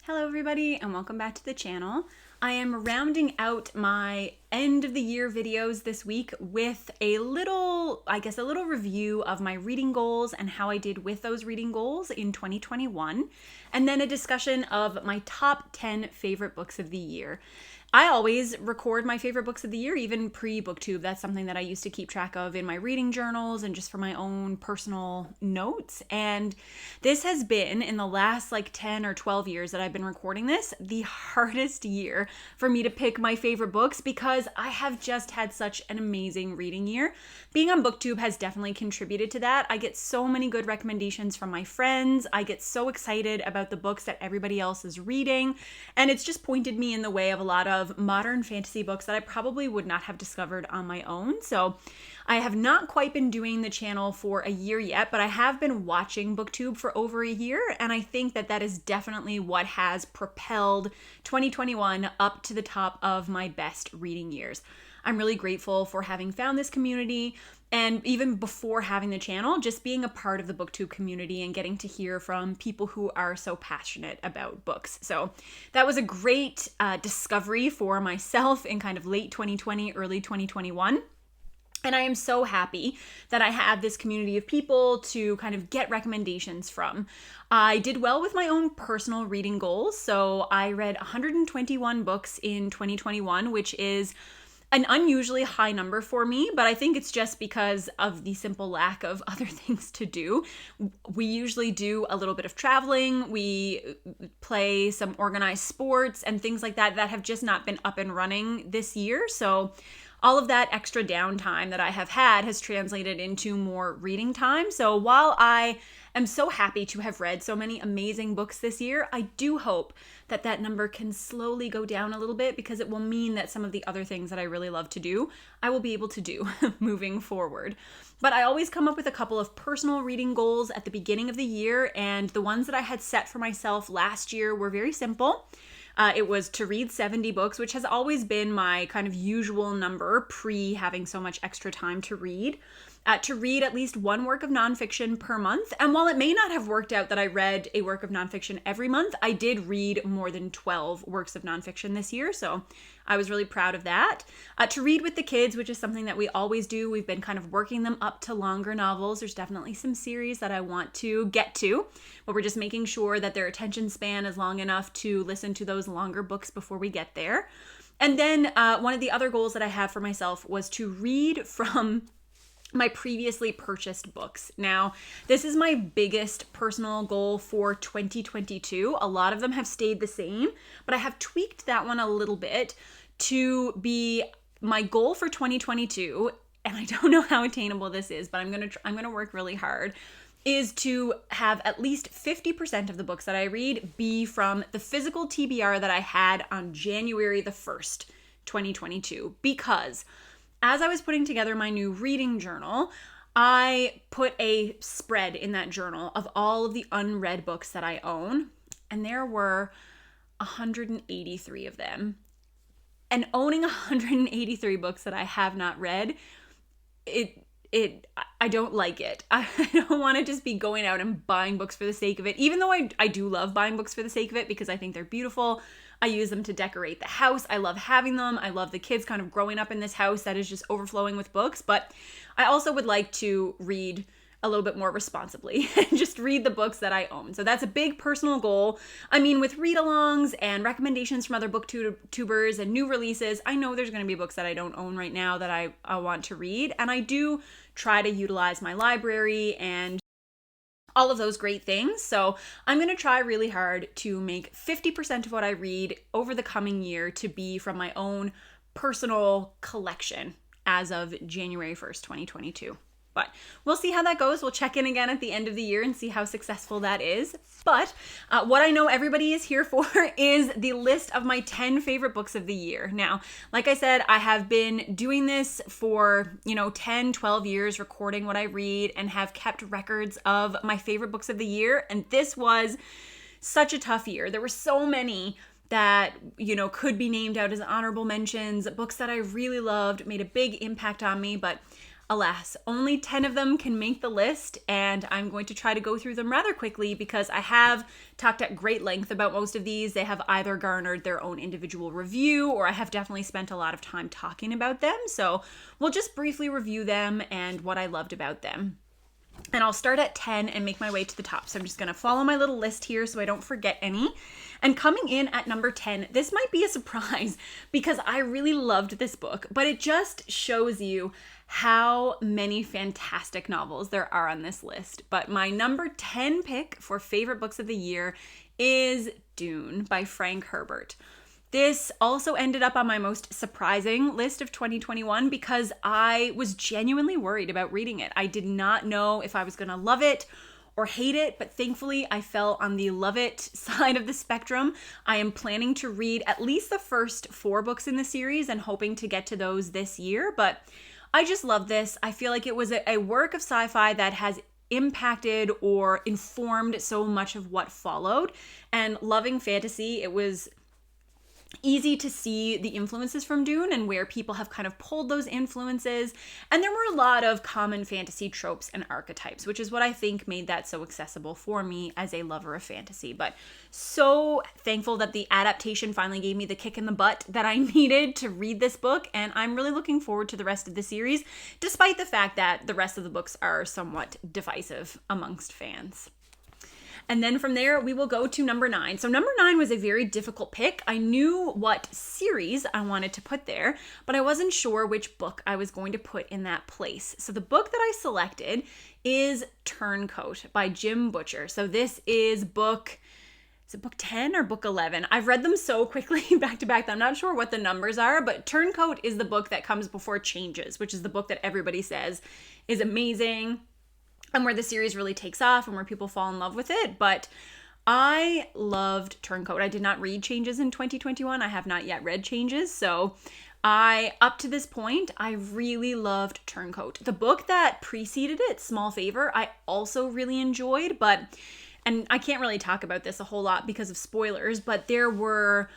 Hello everybody and welcome back to the channel. I am rounding out my end of the year videos this week with a little review of my reading goals and how I did with those reading goals in 2021, and then a discussion of my top 10 favorite books of the year. I always record my favorite books of the year, even pre-booktube. That's something that I used to keep track of in my reading journals and just for my own personal notes. And this has been, in the last 10 or 12 years that I've been recording this, the hardest year for me to pick my favorite books because I have just had such an amazing reading year. Being on booktube has definitely contributed to that. I get so many good recommendations from my friends. I get so excited about the books that everybody else is reading. And it's just pointed me in the way of a lot of modern fantasy books that I probably would not have discovered on my own. So I have not quite been doing the channel for a year yet, but I have been watching booktube for over a year, and I think that that is definitely what has propelled 2021 up to the top of my best reading years. I'm really grateful for having found this community, and even before having the channel, just being a part of the booktube community and getting to hear from people who are so passionate about books. So that was a great discovery for myself in kind of late 2020, early 2021. And I am so happy that I have this community of people to kind of get recommendations from. I did well with my own personal reading goals. So I read 121 books in 2021, which is an unusually high number for me, but I think it's just because of the simple lack of other things to do. We usually do a little bit of traveling, we play some organized sports and things like that that have just not been up and running this year. So all of that extra downtime that I have had has translated into more reading time. So while I am so happy to have read so many amazing books this year, I do hope that that number can slowly go down a little bit because it will mean that some of the other things that I really love to do, I will be able to do moving forward. But I always come up with a couple of personal reading goals at the beginning of the year, and the ones that I had set for myself last year were very simple. It was to read 70 books, which has always been my kind of usual number pre having so much extra time to read. To read at least one work of nonfiction per month. And while it may not have worked out that I read a work of nonfiction every month, I did read more than 12 works of nonfiction this year. So I was really proud of that. To read with the kids, which is something that we always do. We've been kind of working them up to longer novels. There's definitely some series that I want to get to, but we're just making sure that their attention span is long enough to listen to those longer books before we get there. And then one of the other goals that I have for myself was to read from my previously purchased books. Now, this is my biggest personal goal for 2022. A lot of them have stayed the same, but I have tweaked that one a little bit to be my goal for 2022, and I don't know how attainable this is, but I'm going to work really hard, is to have at least 50% of the books that I read be from the physical TBR that I had on January the 1st, 2022, because as I was putting together my new reading journal, I put a spread in that journal of all of the unread books that I own, and there were 183 of them. And owning 183 books that I have not read, I don't like it. I don't want to just be going out and buying books for the sake of it, even though I do love buying books for the sake of it because I think they're beautiful. I use them to decorate the house. I love having them. I love the kids kind of growing up in this house that is just overflowing with books. But I also would like to read a little bit more responsibly and just read the books that I own. So that's a big personal goal. I mean, with read-alongs and recommendations from other booktubers and new releases, I know there's going to be books that I don't own right now that I want to read. And I do try to utilize my library and all of those great things. So I'm going to try really hard to make 50% of what I read over the coming year to be from my own personal collection as of January 1st, 2022. But we'll see how that goes. We'll check in again at the end of the year and see how successful that is. But what I know everybody is here for is the list of my 10 favorite books of the year. Now, like I said, I have been doing this for, 10, 12 years, recording what I read and have kept records of my favorite books of the year. And this was such a tough year. There were so many that, could be named out as honorable mentions, books that I really loved, made a big impact on me, but alas, only 10 of them can make the list, and I'm going to try to go through them rather quickly because I have talked at great length about most of these. They have either garnered their own individual review, or I have definitely spent a lot of time talking about them. So we'll just briefly review them and what I loved about them. And I'll start at 10 and make my way to the top. So I'm just going to follow my little list here so I don't forget any. And coming in at number 10, this might be a surprise because I really loved this book, but it just shows you how many fantastic novels there are on this list. But my number 10 pick for favorite books of the year is Dune by Frank Herbert. This also ended up on my most surprising list of 2021 because I was genuinely worried about reading it. I did not know if I was going to love it or hate it, but thankfully I fell on the love it side of the spectrum. I am planning to read at least the first 4 books in the series and hoping to get to those this year, but I just love this. I feel like it was a work of sci-fi that has impacted or informed so much of what followed, and loving fantasy, it was easy to see the influences from Dune and where people have kind of pulled those influences. And there were a lot of common fantasy tropes and archetypes, which is what I think made that so accessible for me as a lover of fantasy. But so thankful that the adaptation finally gave me the kick in the butt that I needed to read this book. And I'm really looking forward to the rest of the series, despite the fact that the rest of the books are somewhat divisive amongst fans. And then from there, we will go to number 9. So number 9 was a very difficult pick. I knew what series I wanted to put there, but I wasn't sure which book I was going to put in that place. So the book that I selected is Turncoat by Jim Butcher. So this is book 10 or book 11? I've read them so quickly back to back that I'm not sure what the numbers are, but Turncoat is the book that comes before Changes, which is the book that everybody says is amazing and where the series really takes off and where people fall in love with it. But I loved Turncoat. I did not read Changes in 2021. I have not yet read Changes. So up to this point, I really loved Turncoat. The book that preceded it, Small Favor, I also really enjoyed, and I can't really talk about this a whole lot because of spoilers, but there were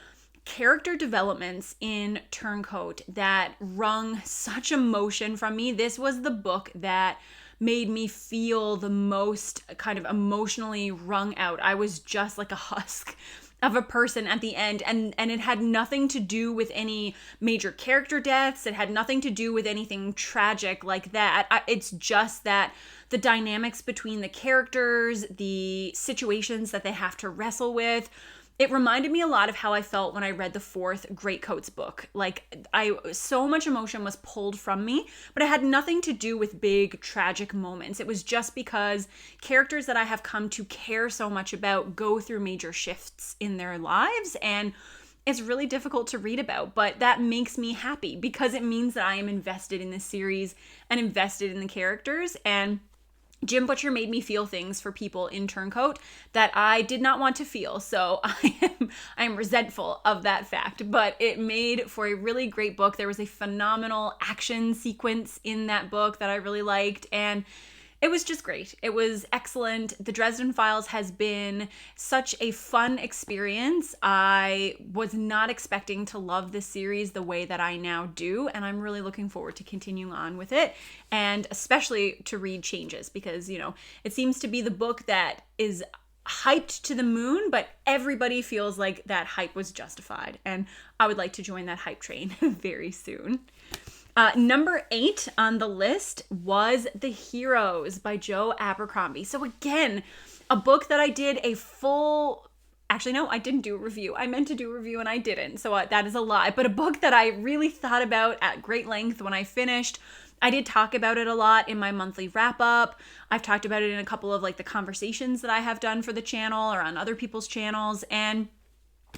character developments in Turncoat that wrung such emotion from me. This was the book that made me feel the most kind of emotionally wrung out. I was just like a husk of a person at the end, and it had nothing to do with any major character deaths. It had nothing to do with anything tragic like that. It's just that the dynamics between the characters, the situations that they have to wrestle with, it reminded me a lot of how I felt when I read the 4th Greatcoats book. Like, so much emotion was pulled from me, but it had nothing to do with big tragic moments. It was just because characters that I have come to care so much about go through major shifts in their lives, and it's really difficult to read about, but that makes me happy because it means that I am invested in this series and invested in the characters. And Jim Butcher made me feel things for people in Turncoat that I did not want to feel. So I am resentful of that fact, but it made for a really great book. There was a phenomenal action sequence in that book that I really liked, and it was just great. It was excellent. The Dresden Files has been such a fun experience. I was not expecting to love this series the way that I now do, and I'm really looking forward to continuing on with it, and especially to read Changes because, it seems to be the book that is hyped to the moon, but everybody feels like that hype was justified, and I would like to join that hype train very soon. Number 8 on the list was The Heroes by Joe Abercrombie. So again, a book that I did a full... Actually, no, I didn't do a review. I meant to do a review and I didn't, so that is a lie. But a book that I really thought about at great length when I finished. I did talk about it a lot in my monthly wrap-up. I've talked about it in a couple of the conversations that I have done for the channel or on other people's channels, and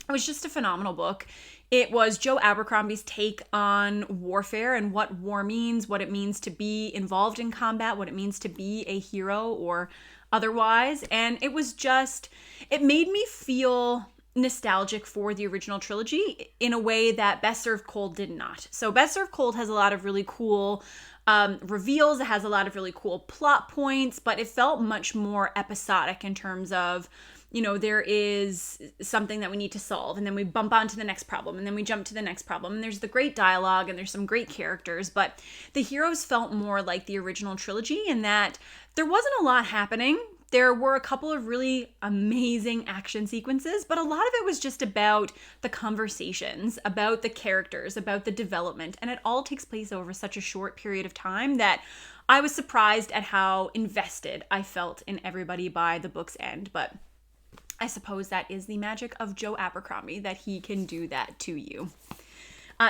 it was just a phenomenal book. It was Joe Abercrombie's take on warfare and what war means, what it means to be involved in combat, what it means to be a hero or otherwise. And it made me feel nostalgic for the original trilogy in a way that Best Served Cold did not. So Best Served Cold has a lot of really cool reveals. It has a lot of really cool plot points, but it felt much more episodic in terms of there is something that we need to solve, and then we bump on to the next problem, and then we jump to the next problem, and there's the great dialogue, and there's some great characters, but the heroes felt more like the original trilogy in that there wasn't a lot happening. There were a couple of really amazing action sequences, but a lot of it was just about the conversations, about the characters, about the development, and it all takes place over such a short period of time that I was surprised at how invested I felt in everybody by the book's end. But I suppose that is the magic of Joe Abercrombie, that he can do that to you.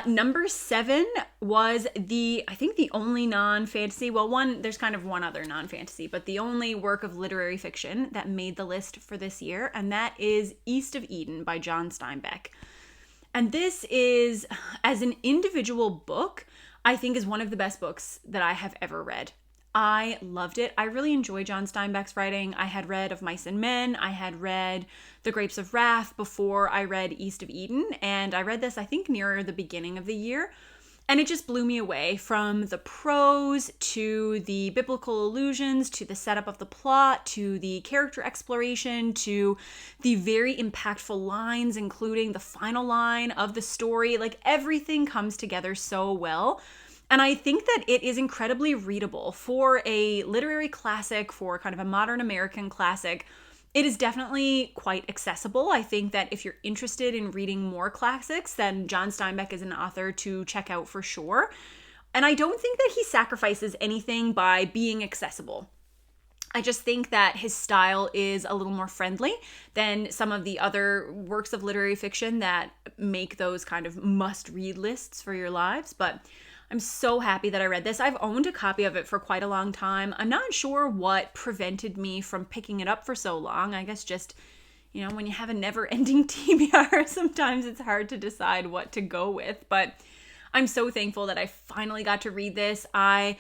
Number 7 was I think the only non-fantasy, there's kind of one other non-fantasy, but the only work of literary fiction that made the list for this year, and that is East of Eden by John Steinbeck. And this is, as an individual book, I think is one of the best books that I have ever read. I loved it. I really enjoy John Steinbeck's writing. I had read Of Mice and Men. I had read The Grapes of Wrath before I read East of Eden. And I read this, I think, nearer the beginning of the year. And it just blew me away, from the prose to the biblical allusions to the setup of the plot to the character exploration to the very impactful lines, including the final line of the story. Like, everything comes together so well. And I think that it is incredibly readable for a literary classic, for kind of a modern American classic. It is definitely quite accessible. I think that if you're interested in reading more classics, then John Steinbeck is an author to check out for sure. And I don't think that he sacrifices anything by being accessible. I just think that his style is a little more friendly than some of the other works of literary fiction that make those kind of must-read lists for your lives. But I'm so happy that I read this. I've owned a copy of it for quite a long time. I'm not sure what prevented me from picking it up for so long. I guess just, when you have a never-ending TBR, sometimes it's hard to decide what to go with. But I'm so thankful that I finally got to read this. I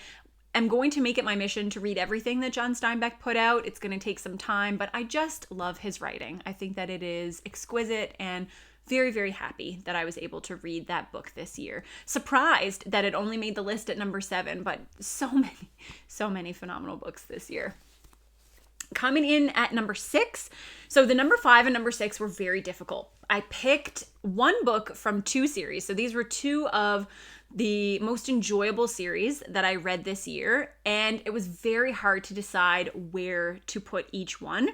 am going to make it my mission to read everything that John Steinbeck put out. It's going to take some time, but I just love his writing. I think that it is exquisite, and very, very happy that I was able to read that book this year. Surprised that it only made the list at number 7, but so many phenomenal books this year. Coming in at number 6. So the number 5 and number 6 were very difficult. I picked one book from 2 series. So these were 2 of the most enjoyable series that I read this year, and it was very hard to decide where to put each one.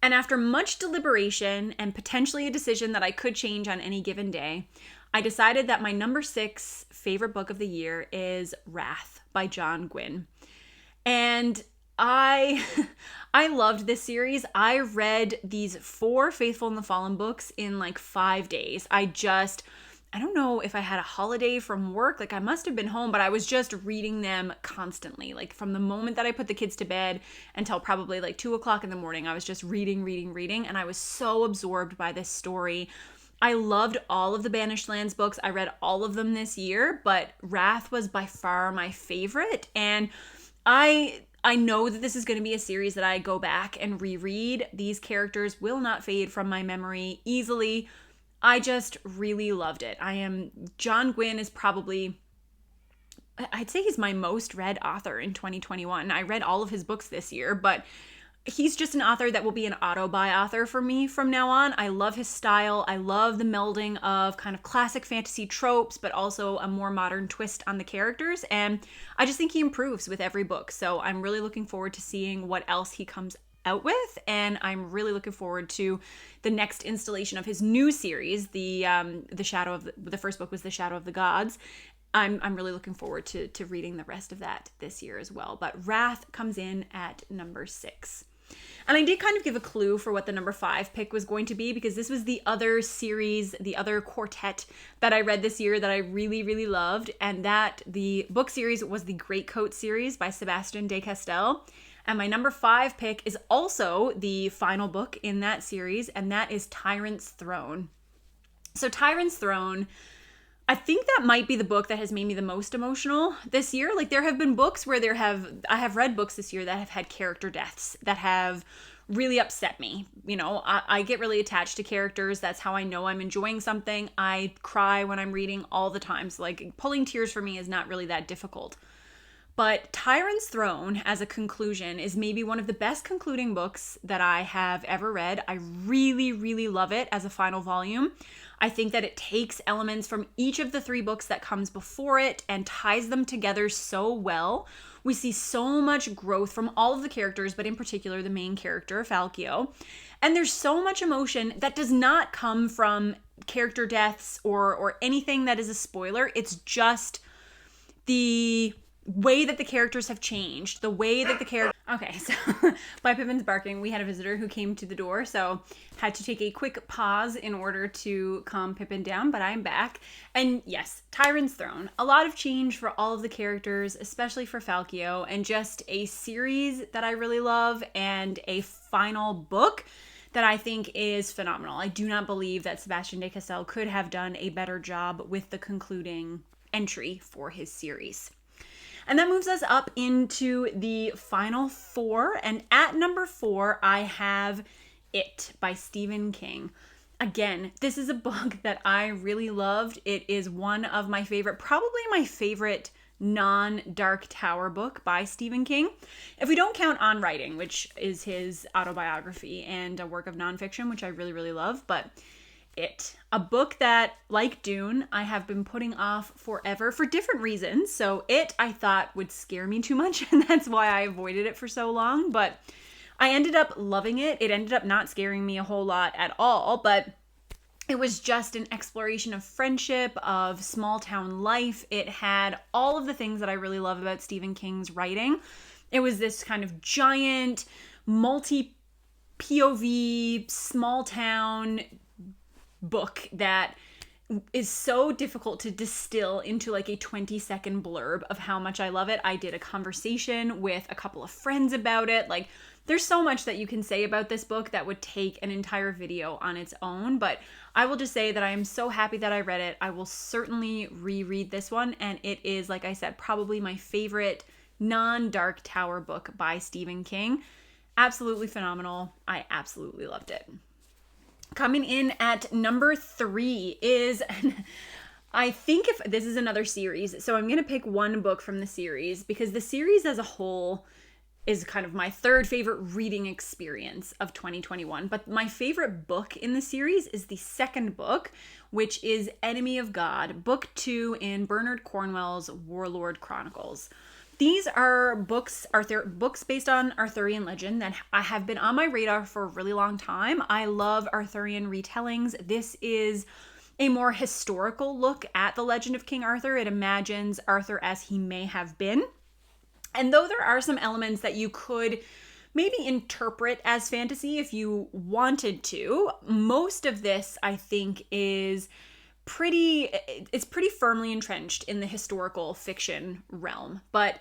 And after much deliberation and potentially a decision that I could change on any given day, I decided that my number 6 favorite book of the year is Wrath by John Gwynne. And I loved this series. I read these 4 Faithful and the Fallen books in like 5 days. I don't know if I had a holiday from work, like I must have been home, but I was just reading them constantly. Like from the moment that I put the kids to bed until probably like 2 o'clock in the morning, I was just reading. And I was so absorbed by this story. I loved all of the Banished Lands books. I read all of them this year, but Wrath was by far my favorite. And I know that this is going to be a series that I go back and reread. These characters will not fade from my memory easily. I just really loved it. John Gwynne is probably, I'd say he's my most read author in 2021. I read all of his books this year, but he's just an author that will be an auto-buy author for me from now on. I love his style. I love the melding of kind of classic fantasy tropes, but also a more modern twist on the characters. And I just think he improves with every book. So I'm really looking forward to seeing what else he comes out with, and I'm really looking forward to the next installation of his new series. The first book was The Shadow of the Gods. I'm really looking forward to reading the rest of that this year as well. But Wrath comes in at number 6. And I did kind of give a clue for what the number 5 pick was going to be, because this was the other series, the other quartet that I read this year that I really, really loved. And that the book series was the Greatcoat series by Sebastian de Castell. And my number 5 pick is also the final book in that series, and that is Tyrants Throne. So Tyrants Throne, I think that might be the book that has made me the most emotional this year. Like, there have been books where I have read books this year that have had character deaths that have really upset me. I get really attached to characters. That's how I know I'm enjoying something. I cry when I'm reading all the time. So like, pulling tears for me is not really that difficult. But Tyrants Throne, as a conclusion, is maybe one of the best concluding books that I have ever read. I really, really love it as a final volume. I think that it takes elements from each of the 3 books that comes before it and ties them together so well. We see so much growth from all of the characters, but in particular the main character, Falkio. And there's so much emotion that does not come from character deaths or anything that is a spoiler. It's just the way that the characters have changed, the way that the character... Okay, so by Pippin's barking, we had a visitor who came to the door, so had to take a quick pause in order to calm Pippin down, but I'm back. And yes, Tyrants Throne. A lot of change for all of the characters, especially for Falkio, and just a series that I really love and a final book that I think is phenomenal. I do not believe that Sebastian de Castell could have done a better job with the concluding entry for his series. And that moves us up into the final 4. And at number 4, I have It by Stephen King. Again, this is a book that I really loved. It is one of my favorite, probably my favorite non-Dark Tower book by Stephen King. If we don't count On Writing, which is his autobiography and a work of nonfiction, which I really, really love, but It, a book that, like Dune, I have been putting off forever for different reasons. So It, I thought, would scare me too much, and that's why I avoided it for so long. But I ended up loving it. It ended up not scaring me a whole lot at all, but it was just an exploration of friendship, of small town life. It had all of the things that I really love about Stephen King's writing. It was this kind of giant, multi-POV, small town book that is so difficult to distill into like a 20-second blurb of how much I love it. I did a conversation with a couple of friends about it. Like, there's so much that you can say about this book that would take an entire video on its own, but I will just say that I am so happy that I read it. I will certainly reread this one, and it is, like I said, probably my favorite non-Dark Tower book by Stephen King. Absolutely phenomenal. I absolutely loved it. Coming in at number 3 is, I think if this is another series, so I'm going to pick one book from the series because the series as a whole is kind of my 3rd favorite reading experience of 2021. But my favorite book in the series is the 2nd book, which is Enemy of God, book 2 in Bernard Cornwell's Warlord Chronicles. These are books based on Arthurian legend that have been on my radar for a really long time. I love Arthurian retellings. This is a more historical look at the legend of King Arthur. It imagines Arthur as he may have been. And though there are some elements that you could maybe interpret as fantasy if you wanted to, most of this, I think, is pretty firmly entrenched in the historical fiction realm. But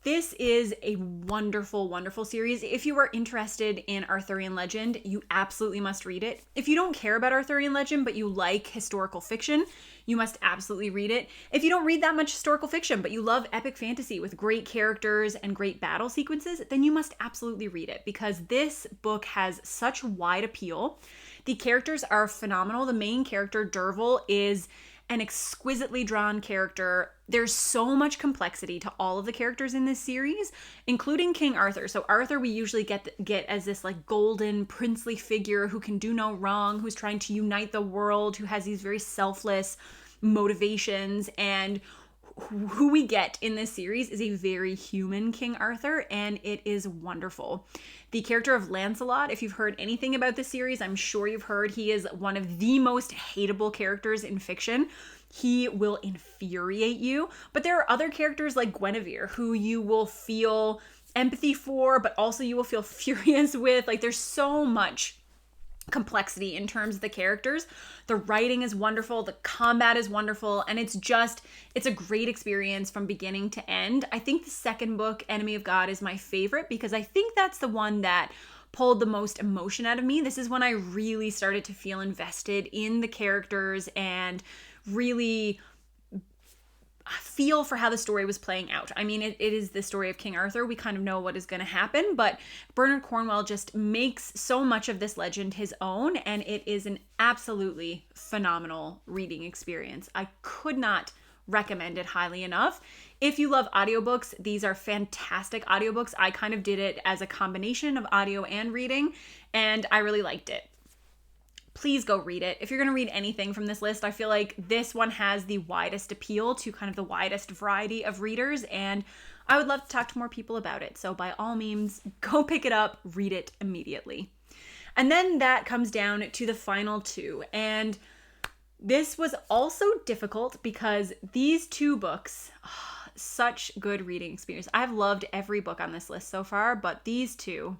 this is a wonderful, wonderful series. If you are interested in Arthurian legend, you absolutely must read it. If you don't care about Arthurian legend, but you like historical fiction, you must absolutely read it. If you don't read that much historical fiction, but you love epic fantasy with great characters and great battle sequences, then you must absolutely read it because this book has such wide appeal. The characters are phenomenal. The main character, Derval, is an exquisitely drawn character. There's so much complexity to all of the characters in this series, including King Arthur. So Arthur we usually get as this like golden princely figure who can do no wrong, who's trying to unite the world, who has these very selfless motivations, and who we get in this series is a very human King Arthur, and it is wonderful. The character of Lancelot, if you've heard anything about this series, I'm sure you've heard he is one of the most hateable characters in fiction. He will infuriate you, but there are other characters like Guinevere who you will feel empathy for, but also you will feel furious with. Like, there's so much complexity in terms of the characters. The writing is wonderful, the combat is wonderful, and it's a great experience from beginning to end. I think the 2nd book, Enemy of God, is my favorite because I think that's the one that pulled the most emotion out of me. This is when I really started to feel invested in the characters and really feel for how the story was playing out. I mean, it is the story of King Arthur. We kind of know what is going to happen, but Bernard Cornwell just makes so much of this legend his own, and it is an absolutely phenomenal reading experience. I could not recommend it highly enough. If you love audiobooks, these are fantastic audiobooks. I kind of did it as a combination of audio and reading, and I really liked it. Please go read it. If you're going to read anything from this list, I feel like this one has the widest appeal to kind of the widest variety of readers, and I would love to talk to more people about it. So by all means, go pick it up, read it immediately. And then that comes down to the final two. And this was also difficult because these two books, such good reading experience. I've loved every book on this list so far, but these two.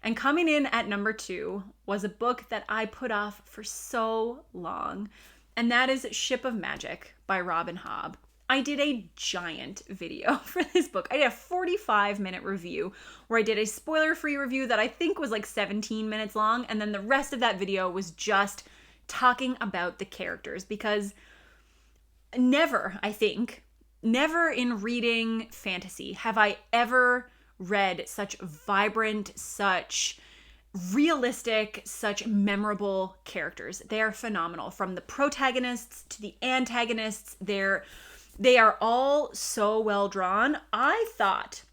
And coming in at number 2 was a book that I put off for so long, and that is Ship of Magic by Robin Hobb. I did a giant video for this book. I did a 45-minute review where I did a spoiler-free review that I think was like 17 minutes long, and then the rest of that video was just talking about the characters, because never in reading fantasy have I ever read such vibrant, such realistic, such memorable characters. They are phenomenal. From the protagonists to the antagonists, they are all so well drawn. I thought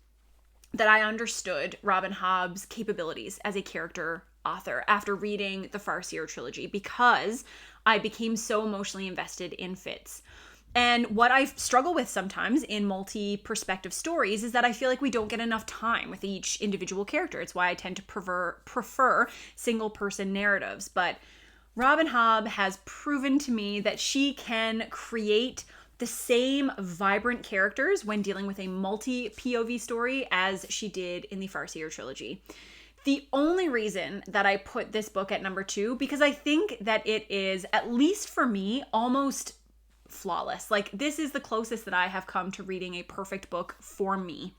that I understood Robin Hobb's capabilities as a character author after reading the Farseer trilogy, because I became so emotionally invested in Fitz. And what I struggle with sometimes in multi-perspective stories is that I feel like we don't get enough time with each individual character. It's why I tend to prefer single-person narratives. But Robin Hobb has proven to me that she can create the same vibrant characters when dealing with a multi-POV story as she did in the Farseer trilogy. The only reason that I put this book at number 2, because I think that it is, at least for me, almost flawless. Like, this is the closest that I have come to reading a perfect book for me.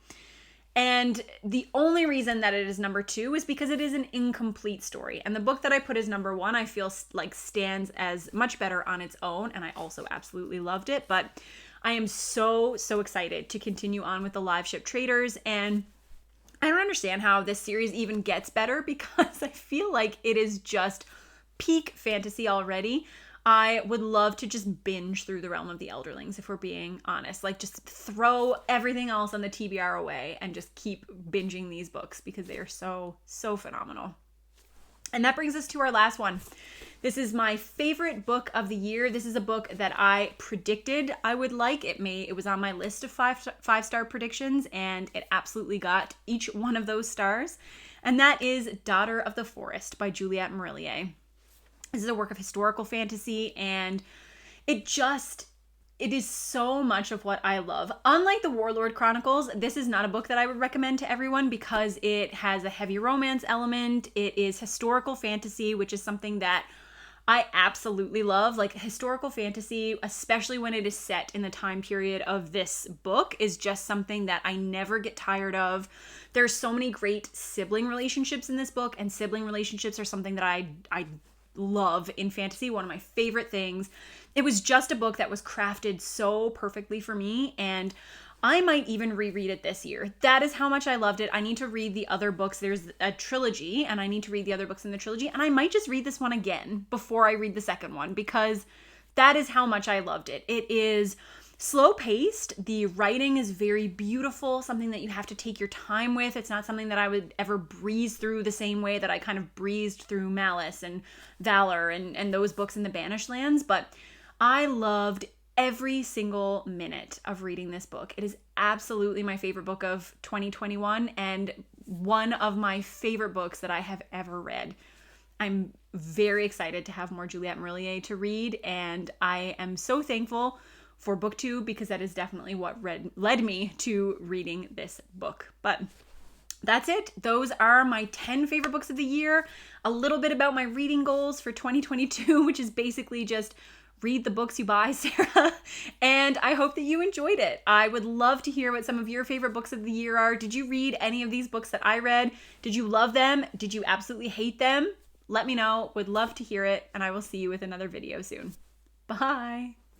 And the only reason that it is number 2 is because it is an incomplete story. And the book that I put as number 1, I feel like stands as much better on its own. And I also absolutely loved it. But I am so excited to continue on with the Live Ship Traders. And I don't understand how this series even gets better, because I feel like it is just peak fantasy already. I would love to just binge through the Realm of the Elderlings, if we're being honest. Like, just throw everything else on the TBR away and just keep binging these books, because they are so phenomenal. And that brings us to our last one. This is my favorite book of the year. This is a book that I predicted I would like. It was on my list of five-star predictions, and it absolutely got each one of those stars. And that is Daughter of the Forest by Juliette Marillier. This is a work of historical fantasy, and it is so much of what I love. Unlike the Warlord Chronicles, this is not a book that I would recommend to everyone, because it has a heavy romance element. It is historical fantasy, which is something that I absolutely love. Like, historical fantasy, especially when it is set in the time period of this book, is just something that I never get tired of. There's so many great sibling relationships in this book, and sibling relationships are something that I love in fantasy, one of my favorite things. It was just a book that was crafted so perfectly for me, and I might even reread it this year. That is how much I loved it. I need to read the other books. There's a trilogy, and I need to read the other books in the trilogy, and I might just read this one again before I read the second one, because that is how much I loved it. It is slow-paced. The writing is very beautiful, something that you have to take your time with. It's not something that I would ever breeze through the same way that I kind of breezed through Malice and Valor and those books in the Banished Lands, but I loved every single minute of reading this book. It is absolutely my favorite book of 2021, and one of my favorite books that I have ever read. I'm very excited to have more Juliette Marillier to read, and I am so thankful for book 2, because that is definitely what led me to reading this book. But that's it. Those are my 10 favorite books of the year. A little bit about my reading goals for 2022, which is basically just read the books you buy, Sarah. And I hope that you enjoyed it. I would love to hear what some of your favorite books of the year are. Did you read any of these books that I read? Did you love them? Did you absolutely hate them? Let me know. Would love to hear it. And I will see you with another video soon. Bye.